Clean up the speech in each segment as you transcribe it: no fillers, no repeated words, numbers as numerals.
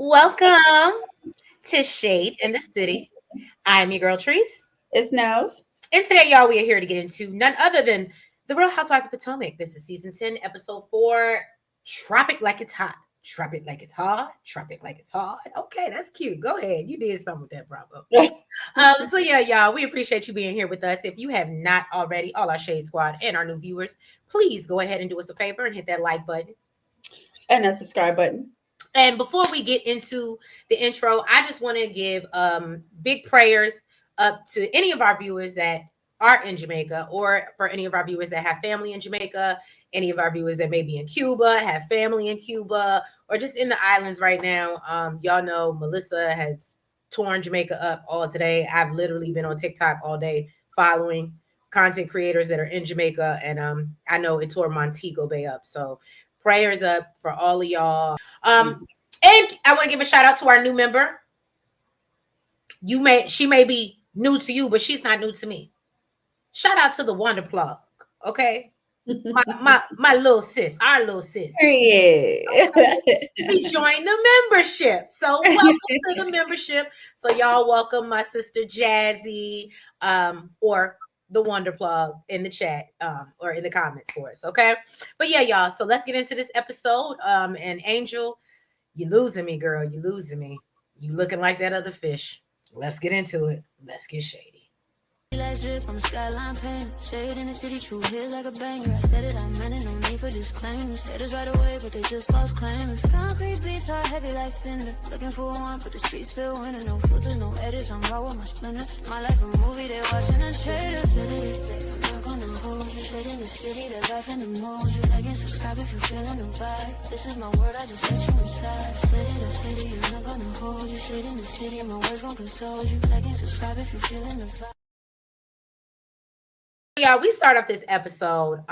Welcome to Shade in the City. I'm your girl Treese. It's Nels. And today, y'all, we are here to get into none other than the Real Housewives of Potomac. This is season 10, episode 4, Tropic Like It's Hot. Tropic like it's hard. Tropic like it's hard. Okay, that's cute. Go ahead. You did something with that, Bravo. So yeah, y'all, we appreciate you being here with us. If you have not already, all our Shade Squad and our new viewers, please go ahead and do us a favor and hit that like button. And that subscribe button. And before we get into the intro, I just want to give big prayers up to any of our viewers that are in Jamaica, or for any of our viewers that have family in Jamaica, any of our viewers that may be in Cuba, have family in Cuba, or just in the islands right now. Y'all know Melissa has torn Jamaica up all today. I've literally been on TikTok all day following content creators that are in Jamaica, and I know it tore Montego Bay up. So prayers up for all of y'all. And I want to give a shout out to our new member. She may be new to you, but she's not new to me. Shout out to the Wonder Plug, okay? My little sis, our little sis. Yeah. Okay? She joined the membership. So welcome to the membership. So y'all welcome my sister Jazzy, or the Wonder Plug in the chat, or in the comments for us, okay? But yeah, y'all. So let's get into this episode. And Angel, you losing me, girl. You losing me. You looking like that other fish. Let's get into it. Let's get shady. Last drip on the skyline pain. Shade in the city, true hit like a banger. I said it, I meant it, no need for disclaimers. Haters right away, but they just false claimers. Concrete beats are heavy like cinder. Looking for one, but the streets feel winter. No filters, no edits, I'm raw with my splinters. My life a movie, they watching the trailers. I'm not gonna hold you. Shade in the city, the life and the mold. You like and subscribe if you feeling the vibe. This is my word, I just let you inside. City, I'm not gonna hold you. Shade in the city, my words gon' console you. Like and subscribe if you feeling the vibe. Yeah, we start off this episode.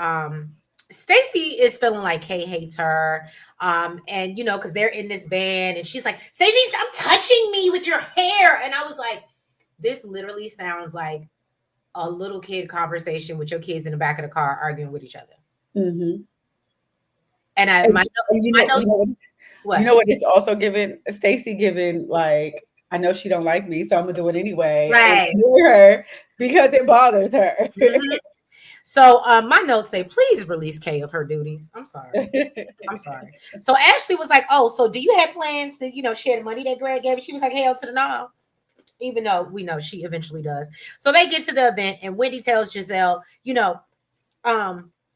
Stacey is feeling like Kay hates her. And because they're in this van and she's like, Stacey, stop touching me with your hair. And I was like, this literally sounds like a little kid conversation with your kids in the back of the car arguing with each other. Mm-hmm. And you know what it's also giving Stacey giving, like, I know she don't like me, so I'm gonna do it anyway. Right. And ignore her because it bothers her. Mm-hmm. So my notes say, please release Kay of her duties. I'm sorry. So Ashley was like, oh, so do you have plans to, share the money that Greg gave? She was like, hell to the no. Even though we know she eventually does. So they get to the event and Wendy tells Giselle,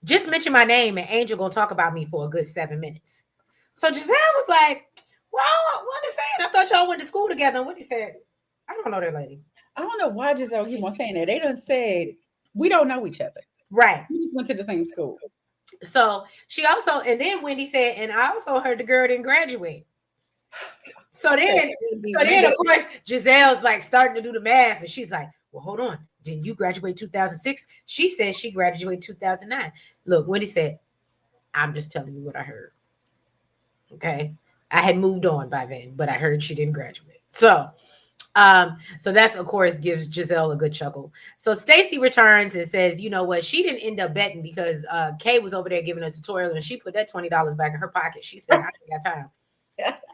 just mention my name and Angel gonna talk about me for a good 7 minutes. So Giselle was like, well, what is saying? I thought y'all went to school together. And Wendy said, I don't know that lady. I don't know why Giselle keep on saying that. They done said we don't know each other. Right. We just went to the same school. So she also, and then Wendy said, and I also heard the girl didn't graduate. So then of course, Giselle's like starting to do the math, and she's like, well, hold on. Didn't you graduate 2006? She said she graduated 2009. Look, Wendy said, I'm just telling you what I heard. Okay. I had moved on by then, but I heard she didn't graduate. So that's, of course, gives Giselle a good chuckle. So Stacey returns and says, you know what? She didn't end up betting because Kay was over there giving a tutorial and she put that $20 back in her pocket. She said, I ain't got time.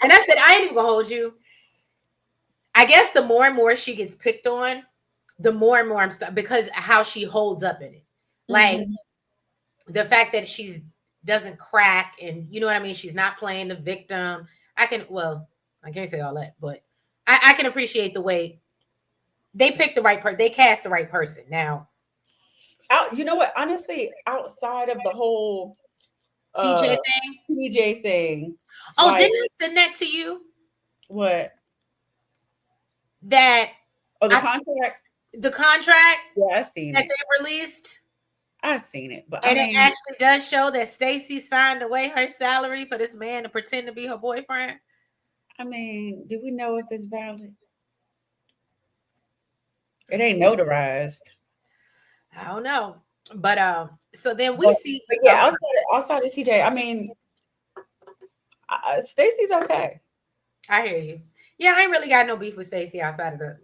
And I said, I ain't even gonna hold you. I guess the more and more she gets picked on, the more and more I'm because how she holds up in it. Like the fact that she doesn't crack and you know what I mean? She's not playing the victim. I can't say all that, but I can appreciate the way they picked the right person. They cast the right person. Now, you know what? Honestly, outside of the whole TJ thing. Oh, like, didn't I send that to you? What? The contract. The contract. Yeah, I seen that it. They released. I seen it, but it actually does show that Stacey signed away her salary for this man to pretend to be her boyfriend. I mean, do we know if it's valid? It ain't notarized. I don't know, but so then we see. But yeah, outside of TJ, I mean, Stacey's okay. I hear you. Yeah, I ain't really got no beef with Stacey outside of the,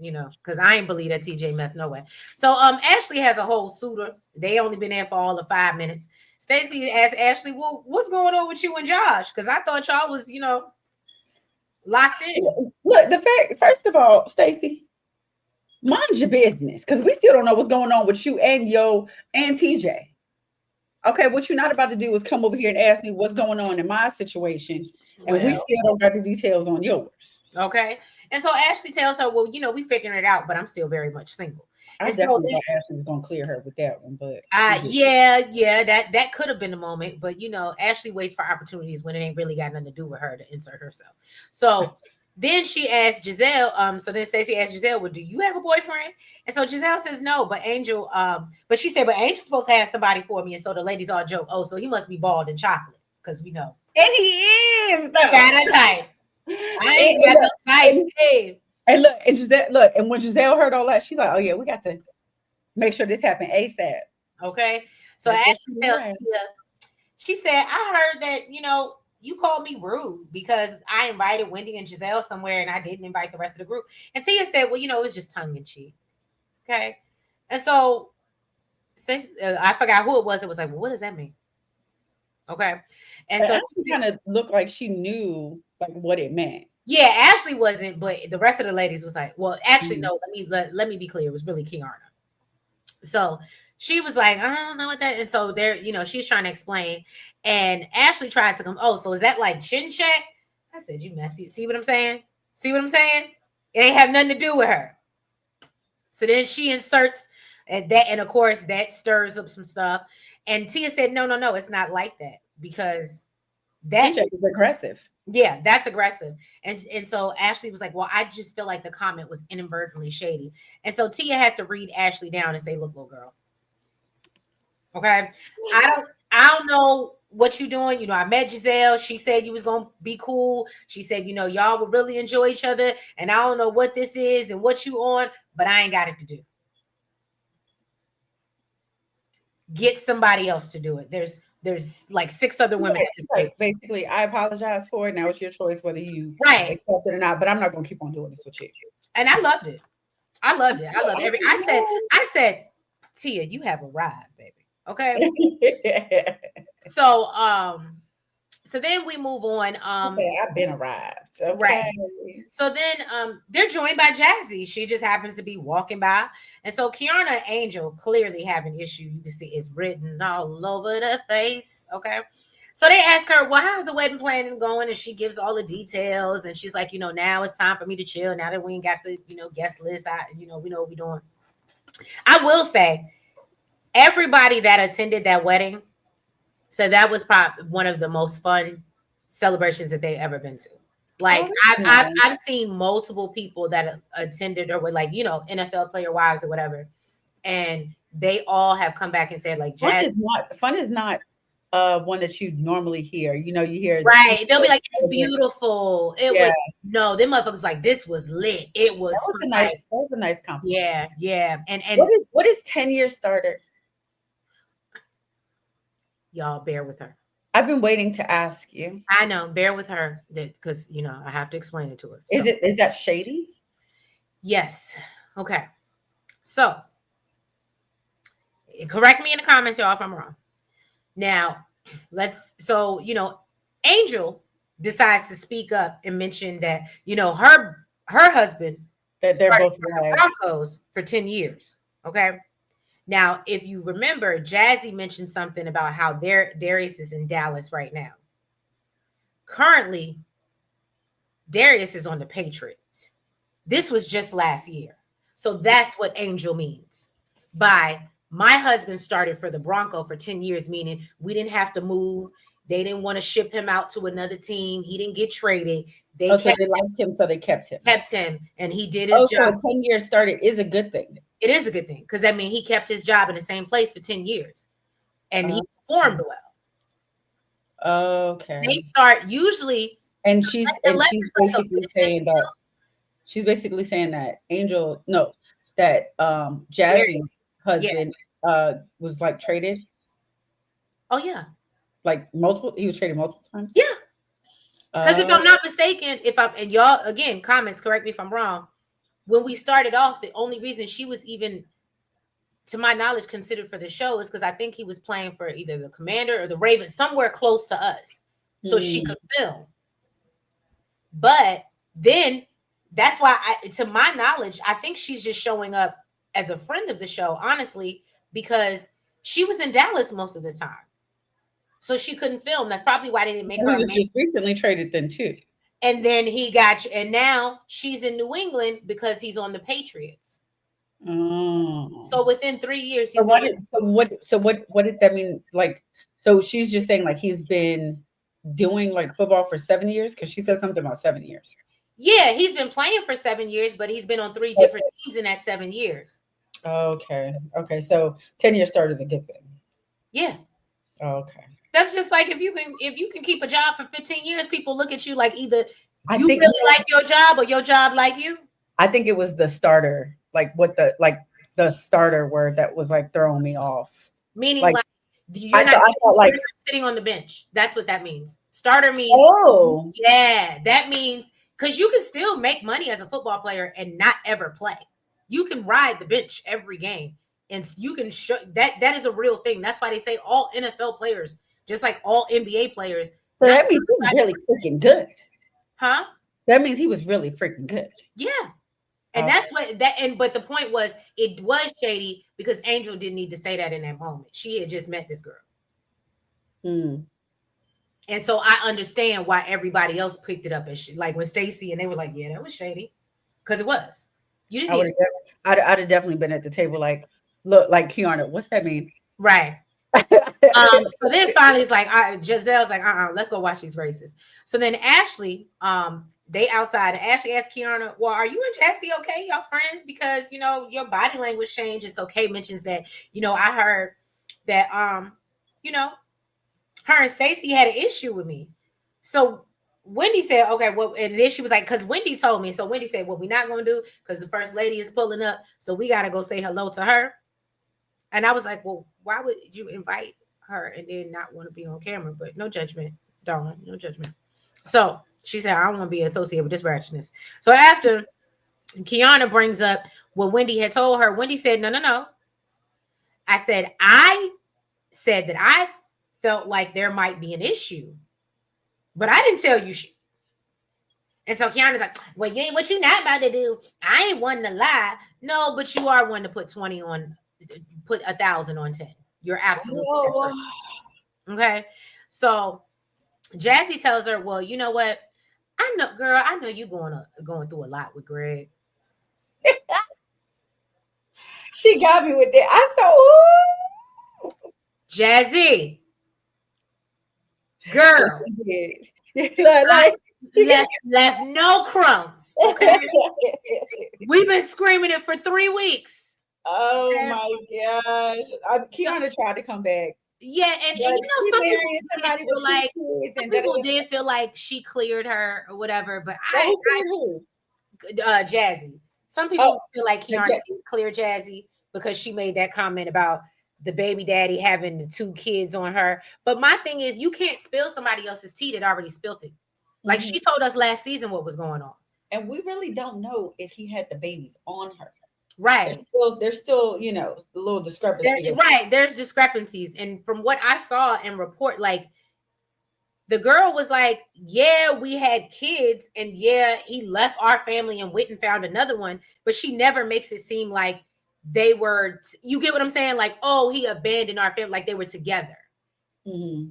because I ain't believe that TJ messed no way. So Ashley has a whole suitor. They only been there for all of 5 minutes. Stacey asked Ashley, well, what's going on with you and Josh? Because I thought y'all was, locked in. Look, the fact, first of all, Stacey, mind your business, because we still don't know what's going on with you and TJ. Okay, what you're not about to do is come over here and ask me what's going on in my situation, and we still don't got the details on yours. Okay, and so Ashley tells her, "Well, we figuring it out, but I'm still very much single." I definitely thought Ashley was gonna clear her with that one, but that could have been the moment, but Ashley waits for opportunities when it ain't really got nothing to do with her to insert herself. So then she asked Giselle, so then Stacey asked Giselle, "Well, do you have a boyfriend?" And so Giselle says no, but Angel, but she said, "But Angel's supposed to have somebody for me." And so the ladies all joke, "Oh, so he must be bald and chocolate," because we know. And he is got a type. I ain't got no type. Hey. And look, and Giselle, look, and when Giselle heard all that, she's like, "Oh yeah, we got to make sure this happened ASAP." Okay. So Ashley tells Tia, she said, "I heard that, you called me rude because I invited Wendy and Giselle somewhere and I didn't invite the rest of the group." And Tia said, "Well, it was just tongue in cheek." Okay. And so I forgot who it was. It was like, "Well, what does that mean?" Okay. And so she kind of looked like she knew like what it meant. Yeah, Ashley wasn't, but the rest of the ladies was like, well, actually, no, let me be clear. It was really Kiana. So she was like, I don't know what that is. So there, she's trying to explain. And Ashley tries to come, "Oh, so is that like chin check?" I said, "You messy. See what I'm saying? See what I'm saying? It ain't have nothing to do with her." So then she inserts that, and of course, that stirs up some stuff. And Tia said, no, it's not like that, because that is aggressive. Yeah, that's aggressive. And so Ashley was like, "Well, I just feel like the comment was inadvertently shady." And so Tia has to read Ashley down and say, "Look, little girl. Okay. I don't know what you're doing. I met Giselle. She said you was gonna be cool. She said, y'all would really enjoy each other. And I don't know what this is and what you on, but I ain't got it to do. Get somebody else to do it. There's like 6 other women. Like, basically, I apologize for it. Now it's your choice whether you accept it or not. But I'm not going to keep on doing this with you." And I loved it. I loved every. I said, "Tia, you have arrived, baby." Okay. So then we move on. I've been arrived. Okay. Right. So then they're joined by Jazzy. She just happens to be walking by. And so Kiana and Angel clearly have an issue. You can see it's written all over their face. Okay. So they ask her, "Well, how's the wedding planning going?" And she gives all the details. And she's like, "Now it's time for me to chill. Now that we ain't got the, guest list, we know what we're doing." I will say, everybody that attended that wedding, so that was probably one of the most fun celebrations that they've ever been to. Like, I've seen multiple people that attended or were like, NFL player wives or whatever, and they all have come back and said, like, fun is not one that you normally hear. You hear right. They'll be like, "It's beautiful." Them motherfuckers like, "This was lit. It was." That was a nice compliment. Yeah. And what is 10-year starter? Y'all bear with her. I've been waiting to ask you. I know, bear with her, because I have to explain it to her. So. Is that shady? Yes. Okay. So correct me in the comments, y'all, if I'm wrong. Now, Angel decides to speak up and mention that, her husband, that they're both Broncos for 10 years. Okay. Now, if you remember, Jazzy mentioned something about how Darius is in Dallas right now. Currently, Darius is on the Patriots. This was just last year. So that's what Angel means by, "My husband started for the Bronco for 10 years, meaning we didn't have to move. They didn't want to ship him out to another team. He didn't get traded. They liked him, so they kept him. And he did his job. So 10 years started is a good thing. It is a good thing, because that means he kept his job in the same place for 10 years. And he performed well. Okay. They start usually. And she's basically saying that Jazzy's husband was like traded. Oh yeah. Like he was traded multiple times. Yeah. Because if I'm not mistaken, and y'all again, comments, correct me if I'm wrong. When we started off, the only reason she was even, to my knowledge, considered for the show is because I think he was playing for either the Commander or the Ravens, somewhere close to us, so she could film. But then that's why, to my knowledge, I think she's just showing up as a friend of the show, honestly, because she was in Dallas most of the time. So she couldn't film. That's probably why they didn't make her. He was just recently traded then too. And then and now she's in New England because he's on the Patriots. Oh. So within 3 years, so what did that mean? Like, so she's just saying like he's been doing like football for 7 years? Because she said something about 7 years. Yeah, he's been playing for 7 years, but he's been on 3 different teams in that 7 years. Okay. So 10-year start is a good thing. Yeah. Okay. That's just like if you can keep a job for 15 years, people look at you like either you really like your job or your job like you. I think it was the starter, like the starter word that was like throwing me off. Meaning like you're not sitting on the bench. That's what that means. Starter means that means because you can still make money as a football player and not ever play. You can ride the bench every game, and you can show that is a real thing. That's why they say all NFL players, just like all NBA players. So that means he's really freaking good. Huh? That means he was really freaking good. Yeah. And but the point was, it was shady because Angel didn't need to say that in that moment. She had just met this girl. Mm. And so I understand why everybody else picked it up as shit. Like when Stacey and they were like, yeah, that was shady. Because it was. You didn't I'd have definitely been at the table like, look, like Kiana, what's that mean? Right. So then finally it's like Giselle's like, let's go watch these races. So then Ashley, they outside. Ashley asked Kiana, well, are you and Jesse okay? Y'all friends? Because your body language changed. It's okay. Mentions that, I heard that her and Stacey had an issue with me. So Wendy said, okay, well, and then she was like, because Wendy told me. So Wendy said, what we're not gonna do, because the first lady is pulling up, so we gotta go say hello to her. And I was like, well, why would you invite her and then not want to be on camera? But no judgment, darling, no judgment. So she said, I don't want to be associated with this ratchetness. So after Kiana brings up what Wendy had told her, Wendy said, no. I said that I felt like there might be an issue, but I didn't tell you shit. And so Kiana's like, well, what you not about to do? I ain't one to lie. No, but you are one to put 20 on, put 1,000 on 10. You're absolutely okay. So Jazzy tells her, well, you know what? I know you going through a lot with Greg. She got me with that. I thought, ooh. Jazzy, girl, left no crumbs. Okay, we've been screaming it for 3 weeks. Oh my gosh! Kiana tried to come back. Yeah, and some people did feel like she cleared her or whatever, but Jazzy. Some people feel like Kiana cleared Jazzy because she made that comment about the baby daddy having the 2 kids on her. But my thing is, you can't spill somebody else's tea that already spilled it. Like she told us last season what was going on. And we really don't know if he had the babies on her. Right. There's still, a little discrepancy. Right. There's discrepancies. And from what I saw and report, like the girl was like, yeah, we had kids and yeah, he left our family and went and found another one. But she never makes it seem like they were, you get what I'm saying? Like, oh, he abandoned our family, like they were together. Mm-hmm.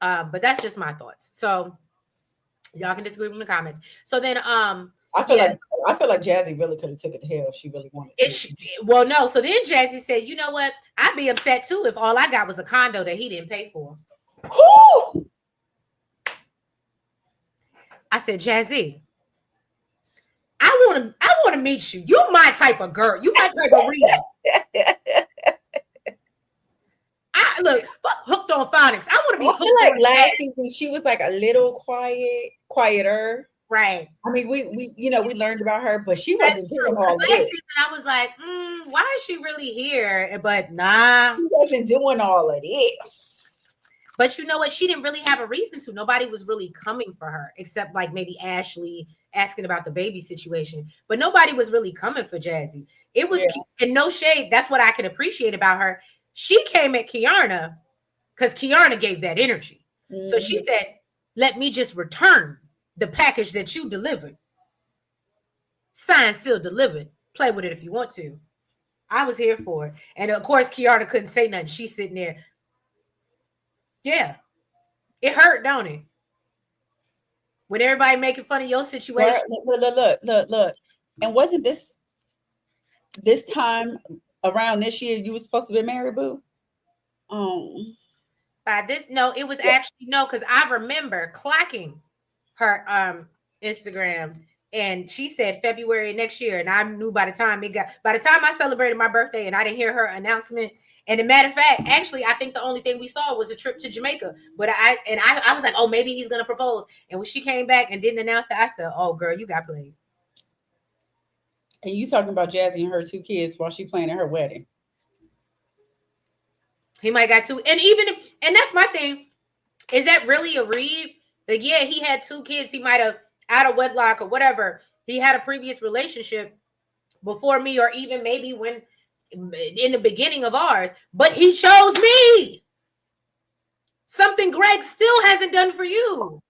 But that's just my thoughts. So y'all can disagree in the comments. So then, I feel like Jazzy really could have took it to hell if she really wanted to. Well, no. So then Jazzy said, you know what? I'd be upset too if all I got was a condo that he didn't pay for. Who? I said, Jazzy, I want to meet you. You're my type of girl. You my type of reader. Look, hooked on phonics. I want to be hooked. I feel like last season she was like a little quieter. Right. I mean, we learned about her, but she wasn't doing all this. Last season, I was like, why is she really here? But nah, she wasn't doing all of this. But you know what? She didn't really have a reason to. Nobody was really coming for her, except like maybe Ashley asking about the baby situation. But nobody was really coming for Jazzy. It was, and no shade. That's what I can appreciate about her. She came at Kiana because Kiana gave that energy. Mm-hmm. So she said, let me just return the package that you delivered. Signed, sealed, delivered. Play with it if you want to. I was here for it. And of course, Kiara couldn't say nothing. She's sitting there. Yeah. It hurt, don't it? When everybody making fun of your situation. Look. And wasn't this time around this year you were supposed to be married, boo? By this, no, it was actually no, because I remember clocking her Instagram, and she said February next year, and I knew by the time I celebrated my birthday and I didn't hear her announcement. And a matter of fact, actually, I think the only thing we saw was a trip to Jamaica. But I was like, oh, maybe he's gonna propose. And when she came back and didn't announce it, I said, oh, girl, you got played. And you talking about Jazzy and her 2 kids while she planning her wedding? He might got 2, and that's my thing. Is that really a read? Like, yeah, he had 2 kids. He might have out of wedlock or whatever. He had a previous relationship before me, or even maybe when in the beginning of ours. But he chose me. Something Greg still hasn't done for you.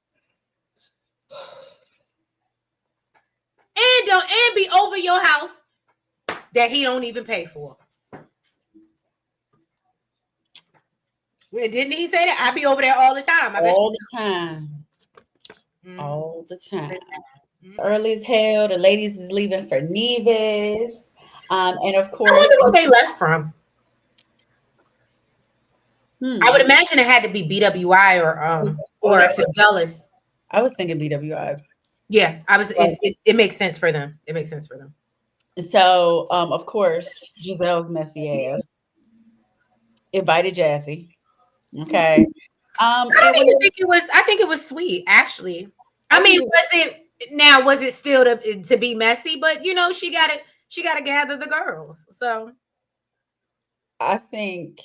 And be over your house that he don't even pay for. Didn't he say that? I be over there all the time. All the time. Early as hell. The ladies is leaving for Nevis. And of course, I wonder where they left from. I would imagine it had to be BWI or Dulles. I was thinking BWI. Yeah, it makes sense for them. It makes sense for them. So, of course, Giselle's messy ass invited Jazzy. Okay. I think it was sweet, actually. I mean, was it still to be messy? But you know, she got to gather the girls. So I think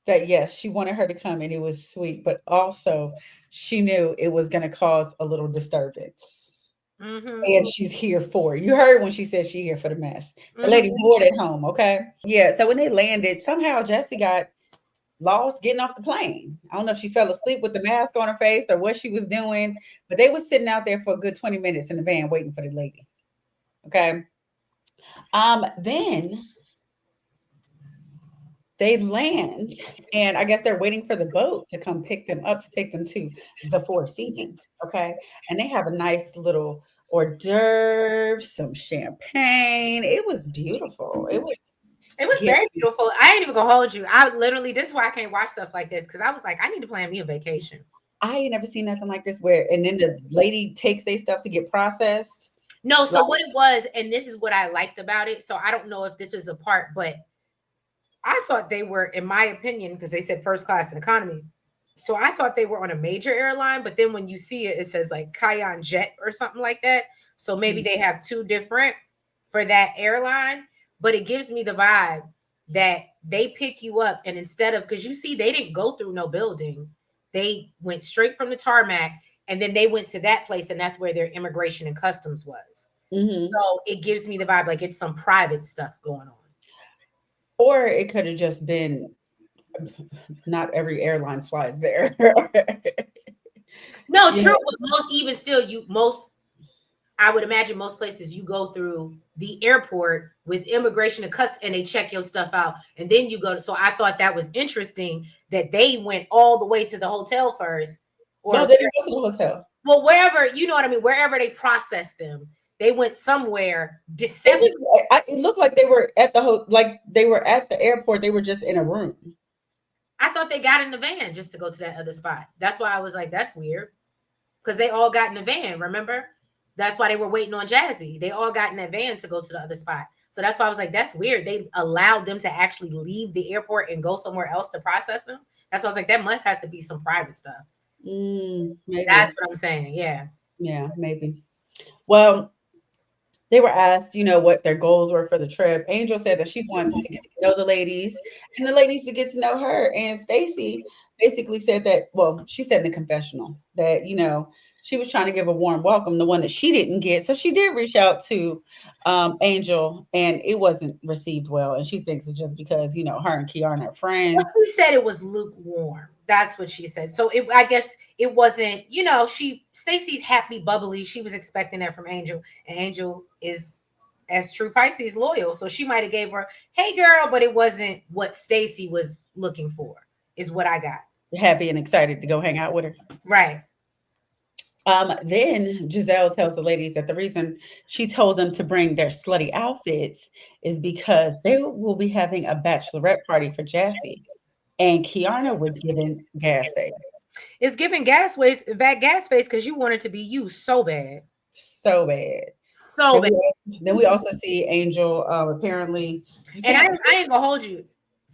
that yes, she wanted her to come and it was sweet, but also she knew it was going to cause a little disturbance. And she's here for it. You heard when she said she's here for the mess. The lady bored at home, okay? Yeah, so when they landed, somehow Jessie got lost getting off the plane. I don't know if she fell asleep with the mask on her face or what she was doing, but they were sitting out there for a good 20 minutes in the van waiting for the lady. Okay. Then they land, and I guess they're waiting for the boat to come pick them up to take them to the Four Seasons. Okay. And they have a nice little hors d'oeuvre, some champagne. It was beautiful. It was very beautiful. I ain't even gonna hold you. This is why I can't watch stuff like this, because I was like, I need to plan me a vacation. I ain't never seen nothing like this and then the lady takes their stuff to get processed. No, so what it was, and this is what I liked about it. So I don't know if this was a part, but I thought they were, in my opinion, because they said first class and economy. So I thought they were on a major airline, but then when you see it, it says like Cayenne Jet or something like that. So maybe they have 2 different for that airline, but it gives me the vibe that they pick you up, and instead of, because you see, they didn't go through no building. They went straight from the tarmac, and then they went to that place, and that's where their immigration and customs was. So it gives me the vibe like it's some private stuff going on. Or it could have just been not every airline flies there. No, true. But I would imagine most places you go through the airport with immigration and customs, and they check your stuff out, and then you go to. So I thought that was interesting that they went all the way to the hotel first. No, they didn't go to the hotel. Well, wherever, you know what I mean, wherever they processed them, they went somewhere deceptive. It looked like they were at the airport. They were just in a room. I thought they got in the van just to go to that other spot. That's why I was like, that's weird. Because they all got in the van, remember? That's why they were waiting on Jazzy. They all got in that van to go to the other spot. So that's why I was like, that's weird. They allowed them to actually leave the airport and go somewhere else to process them. That's why I was like, that must have to be some private stuff. Maybe. That's what I'm saying. Yeah. Yeah, maybe. Well, they were asked, what their goals were for the trip. Angel said that she wants to get to know the ladies and the ladies to get to know her. And Stacey basically said that, well, she said in the confessional that, she was trying to give a warm welcome, the one that she didn't get. So she did reach out to Angel, and it wasn't received well. And she thinks it's just because, her and Kiara are friends. She said it was lukewarm. That's what she said. So I guess it wasn't, Stacey's happy, bubbly. She was expecting that from Angel, and Angel is, as true Pisces, loyal. So she might have gave her, hey girl, but it wasn't what Stacey was looking for, is what I got. Happy and excited to go hang out with her. Right. Then Giselle tells the ladies that the reason she told them to bring their slutty outfits is because they will be having a bachelorette party for Jassy. And Kiana was given gas face. It's giving gas face because you wanted to be you so bad. So bad. So bad. Then we also see Angel apparently. And I ain't gonna hold you.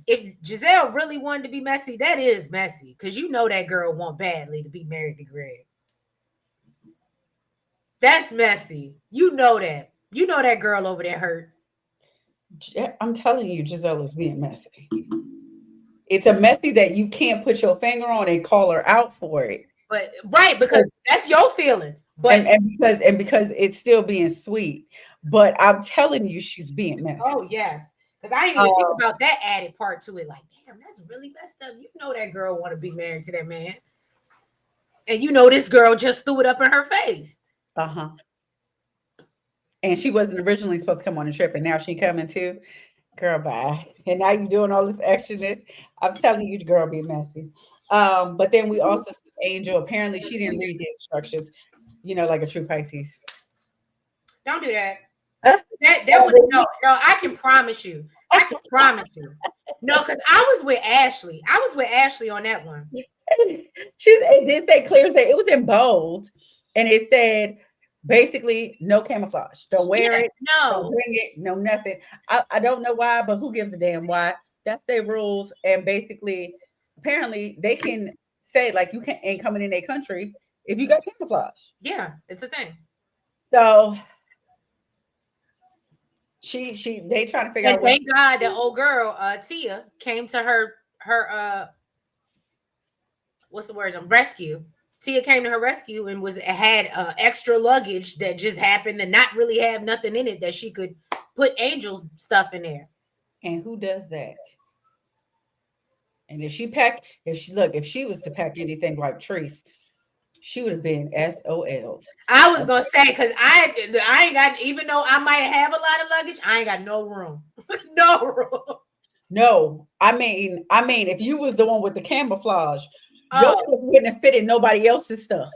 If Giselle really wanted to be messy, that is messy. Because you know that girl want badly to be married to Greg. That's messy. You know that. You know that girl over there hurt. I'm telling you, Giselle is being messy. It's a messy that you can't put your finger on and call her out for it. But right, because that's your feelings. But and because it's still being sweet. But I'm telling you, she's being messy. Oh yes. Because I didn't even think about that added part to it. Like, damn, that's really messed up. You know that girl want to be married to that man. And you know this girl just threw it up in her face. Uh-huh. And she wasn't originally supposed to come on the trip, and now she coming too. Girl, bye. And now you're doing all this extraness. I'm telling you, the girl be messy. But then we also see Angel. Apparently, she didn't read the instructions, like a true Pisces. Don't do that. That would no. I can promise you. I can promise you. No, because I was with Ashley. I was with Ashley on that one. It did say clear. It was in bold, and it said basically no camouflage. Don't wear it. No. Don't bring it. No nothing. I don't know why, but who gives a damn why? That's their rules. And basically, apparently, they can say like you ain't coming in their country if you got camouflage. Yeah, it's a thing. So they trying to figure out. Thank God that old girl Tia came to her what's the word? Rescue. Tia came to her rescue and had extra luggage that just happened to not really have nothing in it that she could put Angel's stuff in there. And who does that? And if she was to pack anything like Trace, she would have been SOL. I was gonna say because I ain't got, even though I might have a lot of luggage, I ain't got no room. No room. No, I mean, if you was the one with the camouflage, your stuff wouldn't have fit in nobody else's stuff.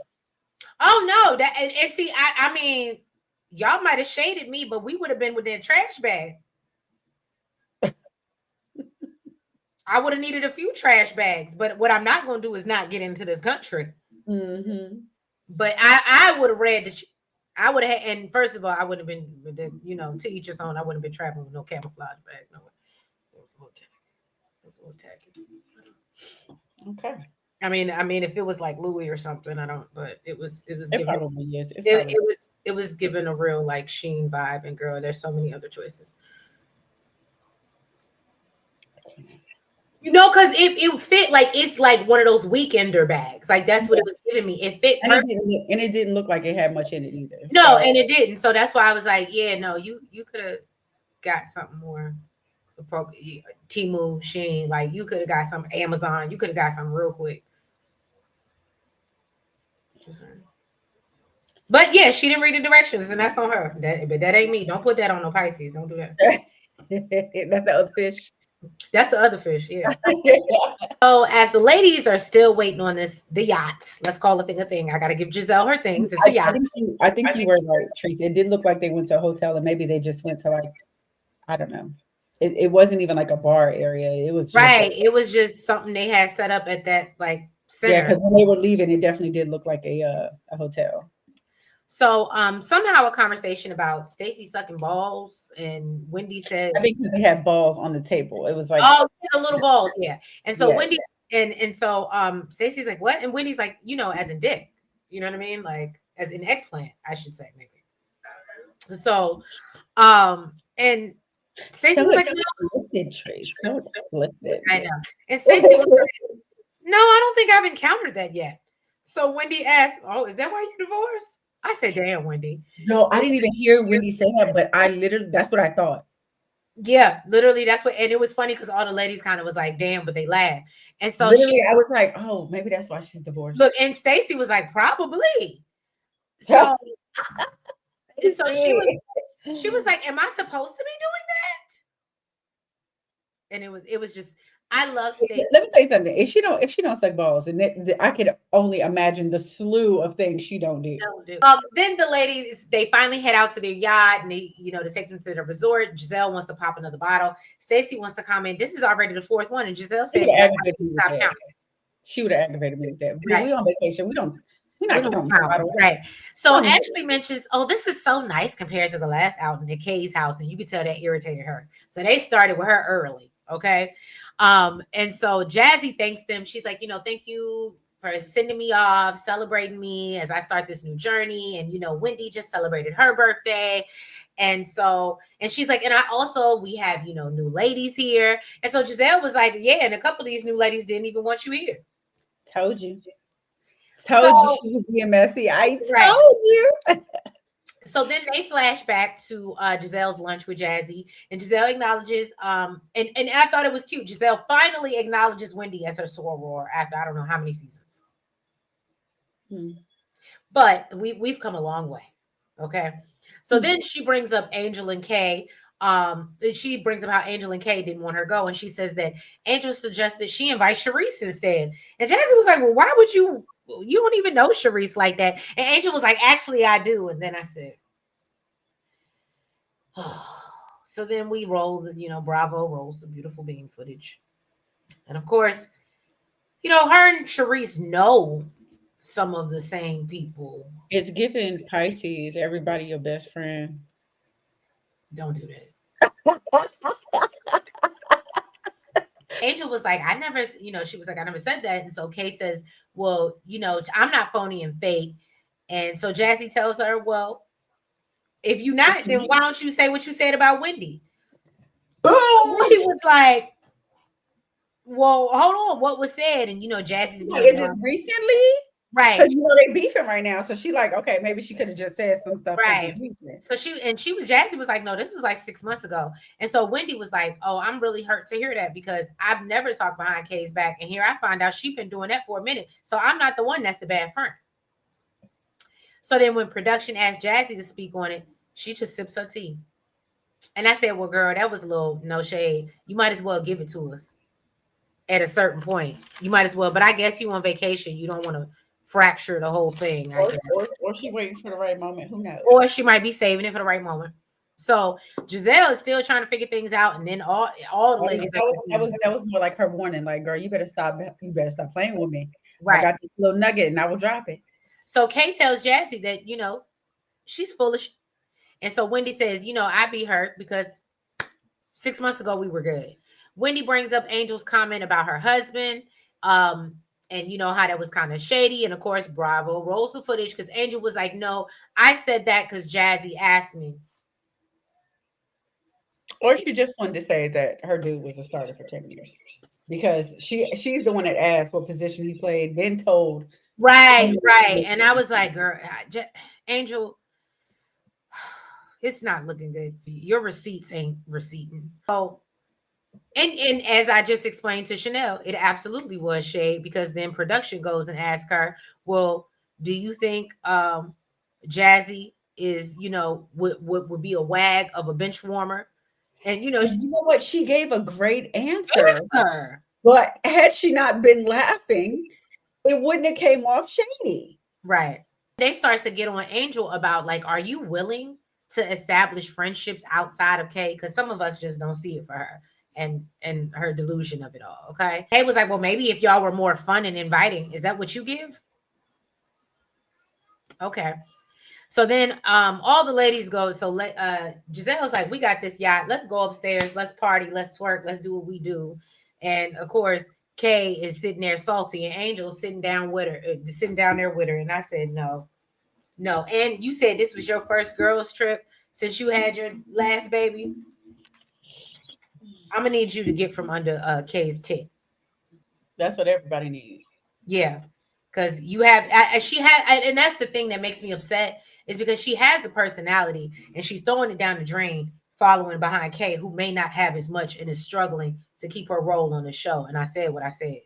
Oh no, that and see, I mean, y'all might have shaded me, but we would have been within trash bag. I would have needed a few trash bags, but what I'm not gonna do is not get into this country. Mm-hmm. But I would have read this. I would have, and first of all, I wouldn't have been, to each his own. I wouldn't have been traveling with no camouflage bag. No, it was a little tacky. Okay. I mean, if it was like Louis or something, I don't. But it was It given, probably is. it was given a real like Sheen vibe, and girl, there's so many other choices. Because it fit, like it's like one of those weekender bags. Like that's what it was giving me. It fit, and it didn't look like it had much in it either. No, and it didn't. So that's why I was like, yeah, no, you could have got something more appropriate. Temu, Shein, like you could have got some Amazon. You could have got something real quick. But yeah, she didn't read the directions, and that's on her. But that ain't me. Don't put that on no Pisces. Don't do that. That's the other fish. That's the other fish, yeah. So as the ladies are still waiting on the yacht, let's call the thing a thing. I gotta give Giselle her things. It's a yacht. I think you were right, Tracy. It did look like they went to a hotel, and maybe they just went to like, I don't know. It wasn't even like a bar area. It was just right. It was just something they had set up at that like center. Yeah, because when they were leaving, it definitely did look like a hotel. So somehow a conversation about Stacey sucking balls, and Wendy said, I think they had balls on the table. It was like, oh, the little balls, yeah. And so Wendy and so Stacey's like, what? And Wendy's like, as in dick, you know what I mean? Like as in eggplant, I should say maybe. So and Stacey was like, so explicit. I know. And Stacey was like, no, I don't think I've encountered that yet. So Wendy asked, oh, is that why you divorced? I said, damn, Wendy. No, I didn't even hear Wendy say that, but that's what I thought. Yeah, literally, that's what, and it was funny because all the ladies kind of was like, "Damn," but they laughed, and so Literally, I was like, oh, maybe that's why she's look, divorced. and Stacy was like, "Probably." So, and so she was like, "Am I supposed to be doing that?" And it was just, I love Stacy. Let me say something. If she don't suck balls, and I could only imagine the slew of things she don't do. Then the ladies, they finally head out to their yacht and they, to take them to the resort. Giselle wants to pop another bottle. Stacy wants to comment, this is already the fourth one. And Giselle She said, would have "That's aggravated me with stop that. counting." She would have aggravated me with that. Right. We on vacation. We're We not don't counting count, bottles. right. So Ashley mentions, oh, this is so nice compared to the last outing at Kay's house. And you could tell that irritated her. So they started with her early. Okay. And so Jazzy thanks them. She's like, thank you for sending me off, celebrating me as I start this new journey. And, Wendy just celebrated her birthday. And so, and she's like, and we have, new ladies here. And so Giselle was like, yeah, and a couple of these new ladies didn't even want you here. Told you she was being messy. I told you. So then they flash back to Giselle's lunch with Jazzy, and Giselle acknowledges, and I thought it was cute. Giselle finally acknowledges Wendy as her soror after I don't know how many seasons. But we've come a long way. Okay. So then she brings up Angel and Kay. She brings up how Angel and Kay didn't want her to go, and she says that Angel suggested she invite Charisse instead. And Jazzy was like, well, why would you don't even know Charisse like that? And Angel was like, actually, I do. And then I said, oh. So then we roll the, Bravo rolls the beautiful bean footage. And of course, her and Charisse know some of the same people. It's giving Pisces, everybody your best friend. Don't do that. Angel was like, I never, she was like, I never said that. And so Kay says, well, I'm not phony and fake. And so Jazzy tells her, well, if you're not, then why don't you say what you said about Wendy? Boom! He was like, well, hold on, what was said? And Jazzy's being, is this recently? Right. Because they beefing right now. So she like, okay, maybe she could have just said some stuff. Right. So Jazzy was like, no, this was like 6 months ago. And so Wendy was like, oh, I'm really hurt to hear that because I've never talked behind Kay's back. And here I find out she's been doing that for a minute. So I'm not the one that's the bad friend. So then when production asked Jazzy to speak on it, she just sips her tea. And I said, well, girl, that was a little no shade. You might as well give it to us at a certain point. You might as well. But I guess you on vacation. You don't want to fracture the whole thing. Or she waiting for the right moment. Who knows? Or she might be saving it for the right moment. So Giselle is still trying to figure things out, and then all the ladies. That was more like her warning, like, girl, you better stop playing with me. Right. I got this little nugget and I will drop it. So Kay tells Jazzy that, she's foolish. And so Wendy says, I'd be hurt because 6 months ago we were good. Wendy brings up Angel's comment about her husband. And how that was kind of shady. And of course, Bravo rolls the footage because Angel was like, no, I said that because Jazzy asked me. Or she just wanted to say that her dude was a starter for 10 years. Because she's the one that asked what position he played, then told. Right. And I was like, girl, Angel, it's not looking good for you. Your receipts ain't receipting. So, and as I just explained to Chanel, it absolutely was shade because then production goes and asks her, well, do you think Jazzy is, would be a wag of a bench warmer? And you know what? She gave a great answer. But had she not been laughing, it wouldn't have came off shady. Right. They start to get on Angel about like, are you willing to establish friendships outside of Kay? Because some of us just don't see it for her and her delusion of it all. Okay. Kay was like, well, maybe if y'all were more fun and inviting, is that what you give? Okay. So then all the ladies go. So Giselle's like, we got this yacht. Let's go upstairs. Let's party. Let's twerk. Let's do what we do. And of course, Kay is sitting there salty and Angel's sitting down there with her. And I said, no. And you said this was your first girls trip since you had your last baby. I'm going to need you to get from under Kay's tit. That's what everybody needs. Yeah. Because you have, and that's the thing that makes me upset is because she has the personality and she's throwing it down the drain following behind Kay, who may not have as much and is struggling to keep her role on the show. And I said what I said.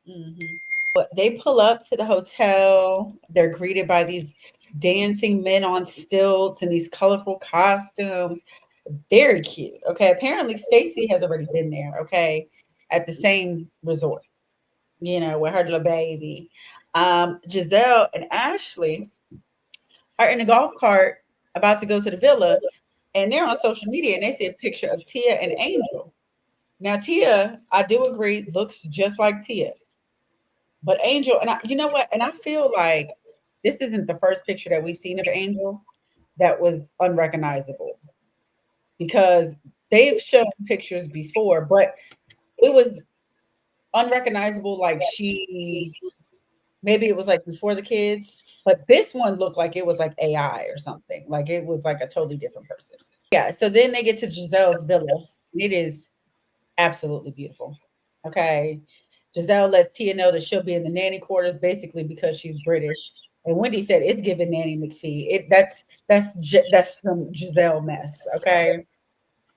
Mm-hmm. But they pull up to the hotel. They're greeted by these dancing men on stilts and these colorful costumes. Very cute. Okay. Apparently, Stacey has already been there. Okay. At the same resort, with her little baby. Giselle and Ashley are in a golf cart about to go to the villa, and they're on social media and they see a picture of Tia and Angel. Now, Tia, I do agree, looks just like Tia. But Angel, and you know what? And I feel like this isn't the first picture that we've seen of Angel that was unrecognizable, because they've shown pictures before, but it was unrecognizable. Like maybe it was like before the kids, but this one looked like it was like AI or something. Like it was like a totally different person. Yeah. So then they get to Giselle's villa. It is absolutely beautiful. Okay. Giselle lets Tia know that she'll be in the nanny quarters, basically because she's British. And Wendy said it's giving Nanny McPhee. That's some Giselle mess. Okay.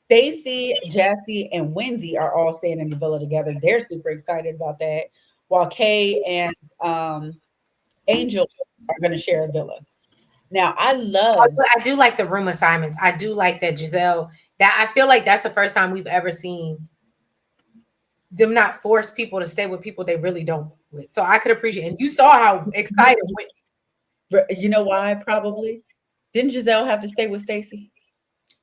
Stacey, Jassy, and Wendy are all staying in the villa together. They're super excited about that. While Kay and Angel are going to share a villa. Now, I do like the room assignments. I do like that Giselle. That I feel like that's the first time we've ever seen them not force people to stay with people they really don't with. So I could appreciate, and you saw how excited. You know why? Probably didn't Giselle have to stay with Stacey?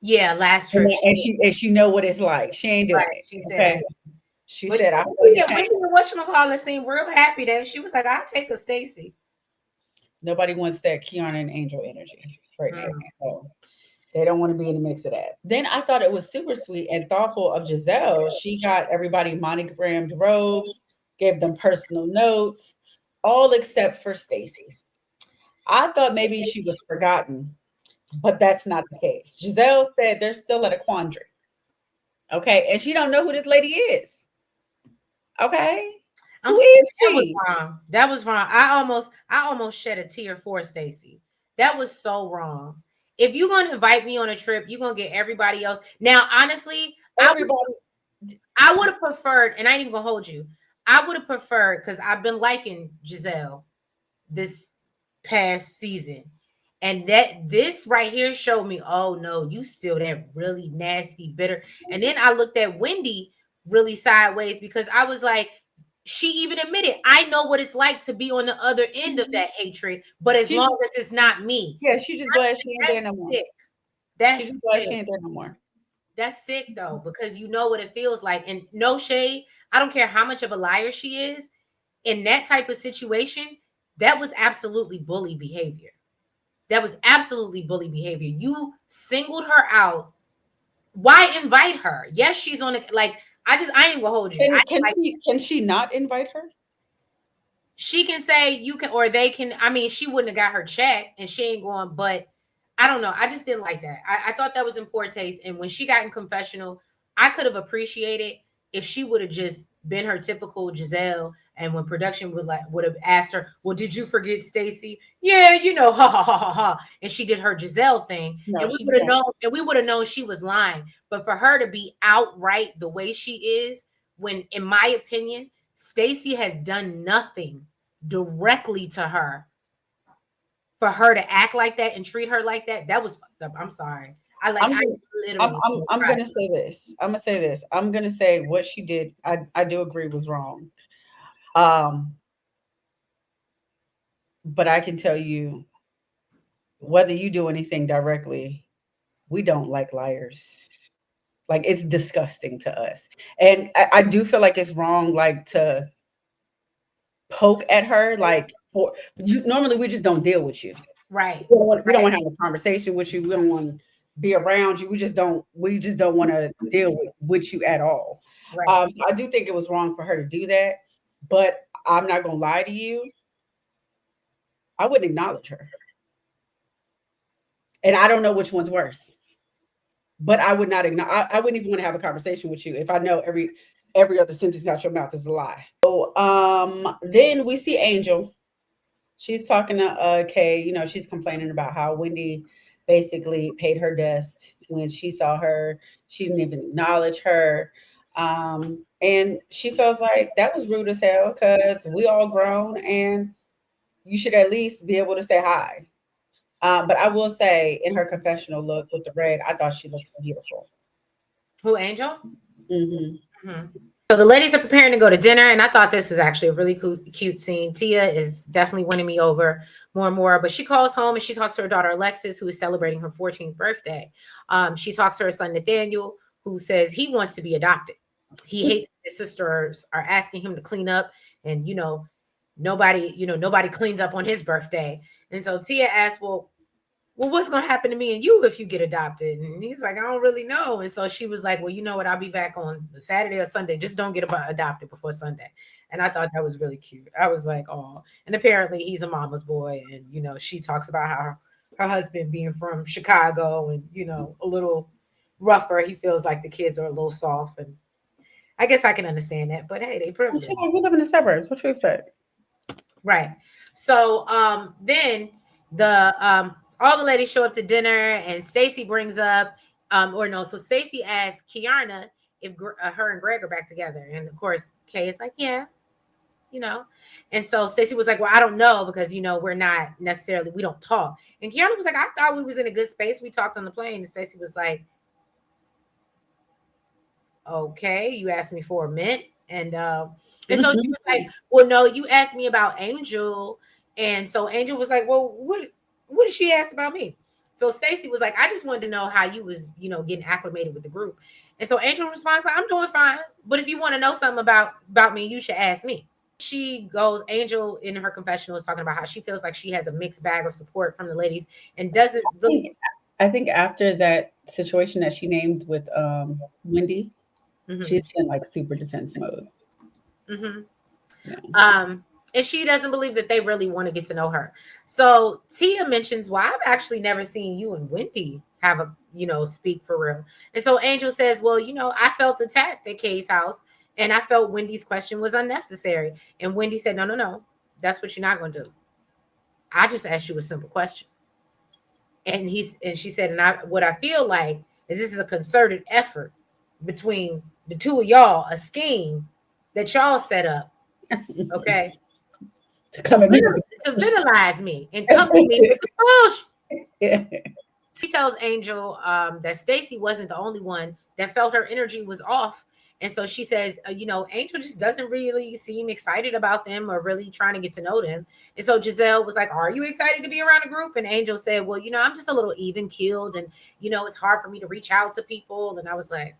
Yeah, last trip, and she know what it's like. She ain't doing it. She said, she said, "I feel you." Whatchamacallit seemed real happy that she was like, "I'll take a Stacey." Nobody wants that Kiana and Angel energy right now. So they don't want to be in the mix of that. Then I thought it was super sweet and thoughtful of Giselle. She got everybody monogrammed robes, gave them personal notes, all except for Stacey. I thought maybe she was forgotten, but that's not the case. Giselle said they're still at a quandary. Okay, and she don't know who this lady is. Okay, who is she? That was wrong. I almost shed a tear for Stacey. That was so wrong. If you're gonna invite me on a trip, you're gonna get everybody else. Now, honestly, I would have preferred, and I ain't even gonna hold you. I would have preferred, because I've been liking Giselle this past season, and that this right here showed me, oh no, you still that really nasty, bitter. And then I looked at Wendy really sideways, because I was like, she even admitted, I know what it's like to be on the other end of that hatred, but as long as it's not me. Yeah, she just glad she ain't there no more. That's just glad she ain't there no more. That's sick though, because you know what it feels like. And no shade, I don't care how much of a liar she is, in that type of situation, that was absolutely bully behavior. That was absolutely bully behavior. You singled her out. Why invite her? Yes, she's on it. Like, I ain't gonna hold you. Can she not invite her? She can say you can, or they can. I mean, she wouldn't have got her check and she ain't going, but I don't know. I just didn't like that. I thought that was in poor taste. And when she got in confessional, I could have appreciated if she would have just been her typical Giselle. And when production would have asked her, well, did you forget Stacey? Yeah, ha ha ha ha ha. And she did her Giselle thing. No, and we would have known she was lying. But for her to be outright the way she is, when, in my opinion, Stacey has done nothing directly to her, for her to act like that and treat her like that, that was fucked up. I'm sorry. I'm gonna say this. I'm gonna say what she did, I do agree was wrong. But I can tell you, whether you do anything directly, we don't like liars. Like, it's disgusting to us. And I do feel like it's wrong, like, to poke at her. Like, normally we just don't deal with you. Right. We don't want to have a conversation with you. We don't want to be around you. We just don't want to deal with you at all. Right. So I do think it was wrong for her to do that. But I'm not going to lie to you. I wouldn't acknowledge her. And I don't know which one's worse. But I would not acknowledge. I wouldn't even want to have a conversation with you if I know every other sentence out your mouth is a lie. So then we see Angel. She's talking to Kay. She's complaining about how Wendy basically paid her best. When she saw her, she didn't even acknowledge her. And she feels like that was rude as hell because we all grown and you should at least be able to say hi. But I will say, in her confessional look with the red, I thought she looked beautiful. Who, Angel? Mm-hmm. Mm-hmm. So the ladies are preparing to go to dinner, and I thought this was actually a really cute scene. Tia is definitely winning me over more and more, but she calls home and she talks to her daughter Alexis, who is celebrating her 14th birthday. She talks to her son Nathaniel, who says he wants to be adopted. He hates his sisters are asking him to clean up, and nobody cleans up on his birthday. And so Tia asks, well, what's going to happen to me and you if you get adopted? And he's like, I don't really know. And so she was like, well, you know what? I'll be back on the Saturday or Sunday. Just don't get adopted before Sunday. And I thought that was really cute. I was like, oh, and apparently he's a mama's boy. And, she talks about how her husband being from Chicago and, a little rougher. He feels like the kids are a little soft. And I guess I can understand that. But hey, they privileged. We live in the suburbs. What you expect? Right. So then all the ladies show up to dinner, and Stacy brings up, so Stacy asks Kiana if her and Greg are back together. And of course, Kay is like, yeah, And so Stacy was like, well, I don't know because, we're not necessarily, we don't talk. And Kiana was like, I thought we was in a good space. We talked on the plane. And Stacy was like, okay, you asked me for a mint. And so she was like, well, no, you asked me about Angel. And so Angel was like, well, what did she ask about me? So Stacy was like, I just wanted to know how you was, getting acclimated with the group. And so Angel responds like, I'm doing fine. But if you want to know something about me, you should ask me. Angel in her confessional is talking about how she feels like she has a mixed bag of support from the ladies and doesn't really. I think after that situation that she named with Wendy, she's in like super defense mode. Mm-hmm. Yeah. And she doesn't believe that they really want to get to know her. So Tia mentions, well, I've actually never seen you and Wendy have a, speak for real. And so Angel says, well, I felt attacked at Kay's house and I felt Wendy's question was unnecessary. And Wendy said, no, that's what you're not going to do. I just asked you a simple question. And she said, what I feel like is this is a concerted effort between the two of y'all, a scheme that y'all set up. Okay. to vitalize me and come to me with the bullshit. He tells Angel that Stacy wasn't the only one that felt her energy was off. And so she says, Angel just doesn't really seem excited about them or really trying to get to know them. And so Giselle was like, are you excited to be around a group? And Angel said, well, I'm just a little even keeled and, it's hard for me to reach out to people. And I was like,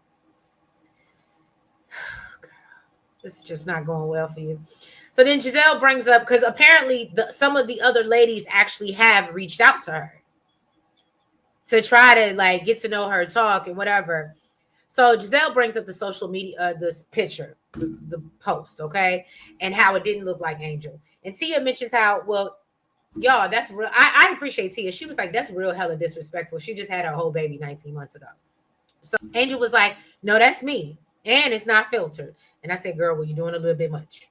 this is just not going well for you. So then Giselle brings up, because apparently some of the other ladies actually have reached out to her to try to get to know her, talk and whatever. So Giselle brings up the social media, this picture, the post, okay, and how it didn't look like Angel. And Tia mentions how, well, y'all, that's real. I appreciate Tia. She was like, that's real hella disrespectful. She just had her whole baby 19 months ago. So Angel was like, no, that's me. And it's not filtered. And I said, girl, well, you're doing a little bit much.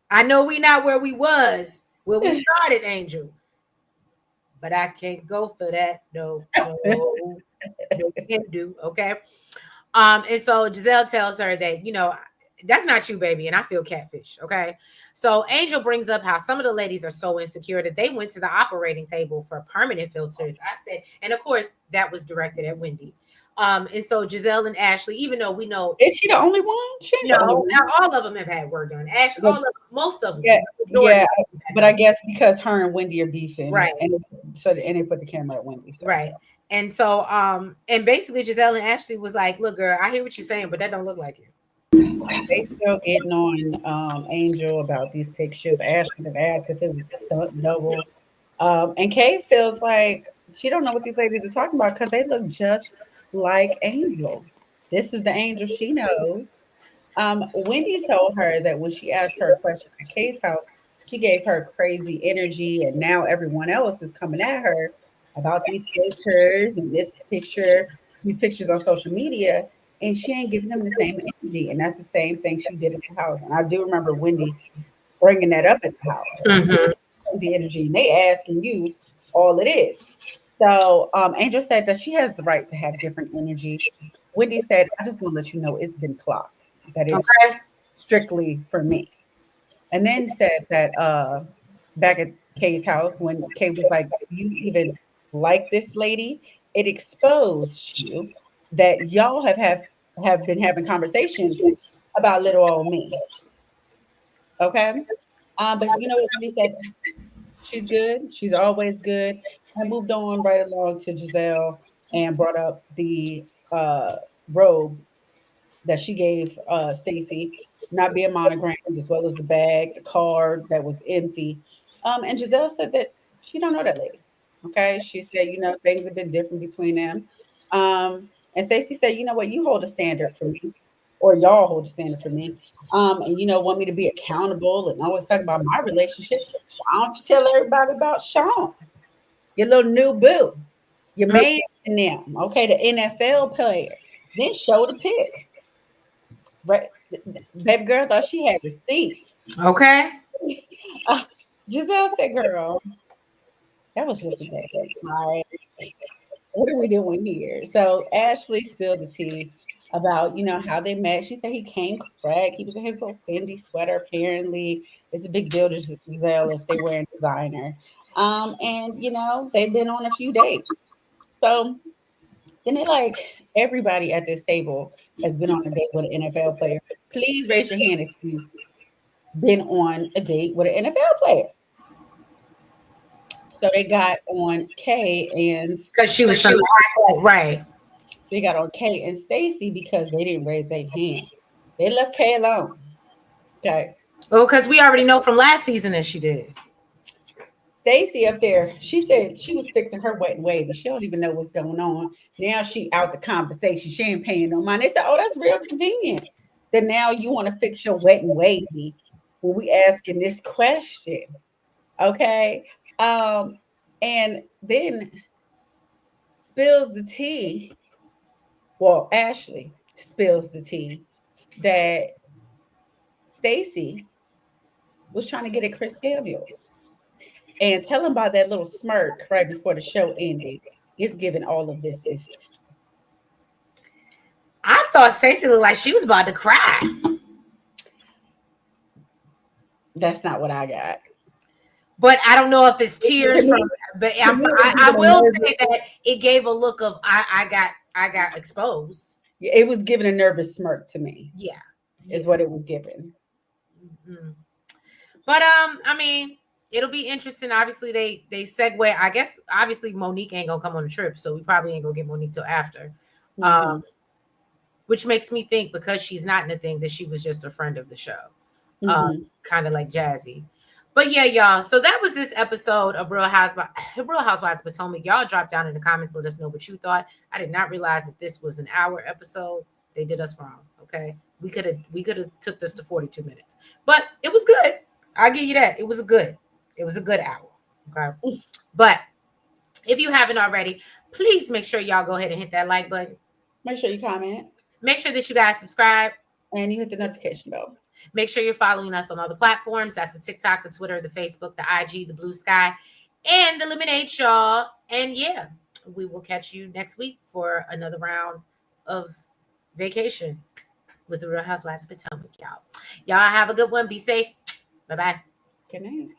I know we not where we was when we started, Angel, but I can't go for that. No, can't do. Okay. And so Giselle tells her that, that's not you, baby. And I feel catfish. Okay. So Angel brings up how some of the ladies are so insecure that they went to the operating table for permanent filters. I said, and of course that was directed at Wendy. And so Giselle and Ashley, even though we know, is she the only one? No, all of them have had work done. Ashley, most of them. Yeah, but I guess because her and Wendy are beefing, right? And they put the camera at Wendy, right? And so, and basically Giselle and Ashley was like, "Look, girl, I hear what you're saying, but that don't look like you." They still getting on Angel about these pictures. Ashley had asked if it was a stunt double, and Kay feels like she don't know what these ladies are talking about because they look just like Angel. This is the Angel she knows. Wendy told her that when she asked her a question at Kay's house, she gave her crazy energy, and now everyone else is coming at her about these filters and these pictures on social media, and she ain't giving them the same energy. And that's the same thing she did at the house. And I do remember Wendy bringing that up at the house. Mhm. Crazy energy, and they asking you all it is. So Angel said that she has the right to have different energy. Wendy said, I just want to let you know it's been clocked. That is Okay. strictly for me. And then said that back at Kay's house, when Kay was like, do you even like this lady? It exposed you that y'all have been having conversations about little old me. Okay. But you know what Wendy said? She's good. She's always good. I moved on right along to Giselle and brought up the robe that she gave Stacy, not being monogrammed, as well as the bag, the card that was empty. And Giselle said that she don't know that lady. Okay, she said, you know, things have been different between them. And Stacy said, you know what, you hold a standard for me, or y'all hold a standard for me. And you know, want me to be accountable and always talk about my relationship. Why don't you tell everybody about Sean, your little new boo, your man in them? Okay, the NFL player. Then show the pic. Right, baby girl thought she had receipts. Okay. Uh, Giselle said, "Girl, that was just a day. Right? What are we doing here?" So Ashley spilled the tea about how they met. She said he came correct. He was in his little Fendi sweater. Apparently, it's a big deal to Giselle if they wear designer. And they've been on a few dates. So then they like everybody at this table has been on a date with an NFL player. Please raise your hand if you been on a date with an NFL player. So they got on Kay and Because she was trying to act like, right. they got on Kay and Stacy because they didn't raise their hand. They left Kay alone. Okay. Well, because we already know from last season that she did. Stacy up there, she said she was fixing her wet and wavy. She don't even know what's going on. Now she out the conversation. She ain't paying no mind. They said, oh, that's real convenient. Then now you want to fix your wet and wavy when we asking this question. Okay. And then spills the tea. Well, Ashley spills the tea that Stacy was trying to get at Chris Samuels and tell him about that little smirk right before the show ended. It's giving all of this is. I thought Stacey looked like she was about to cry. That's not what I got. But I don't know if it's tears from. But I will say that it gave a look of I got exposed. It was giving a nervous smirk to me. Yeah, is what it was giving. Mm-hmm. But I mean, it'll be interesting. Obviously, they segue. I guess obviously Monique ain't gonna come on the trip, so we probably ain't gonna get Monique till after. Mm-hmm. Which makes me think because she's not in the thing that she was just a friend of the show, kind of like Jazzy. But yeah, y'all. So that was this episode of Real Housewives of Potomac. Y'all drop down in the comments, let us know what you thought. I did not realize that this was an hour episode. They did us wrong. Okay, we could have took this to 42 minutes, but it was good. I'll give you that. It was a good hour. Okay, but if you haven't already, please make sure y'all go ahead and hit that like button. Make sure you comment. Make sure that you guys subscribe. And you hit the notification bell. Make sure you're following us on all the platforms. That's the TikTok, the Twitter, the Facebook, the IG, the BlueSky, and the Lemonade, y'all. And yeah, we will catch you next week for another round of vacation with the Real Housewives of Potomac, y'all. Y'all have a good one. Be safe. Bye-bye. Good night.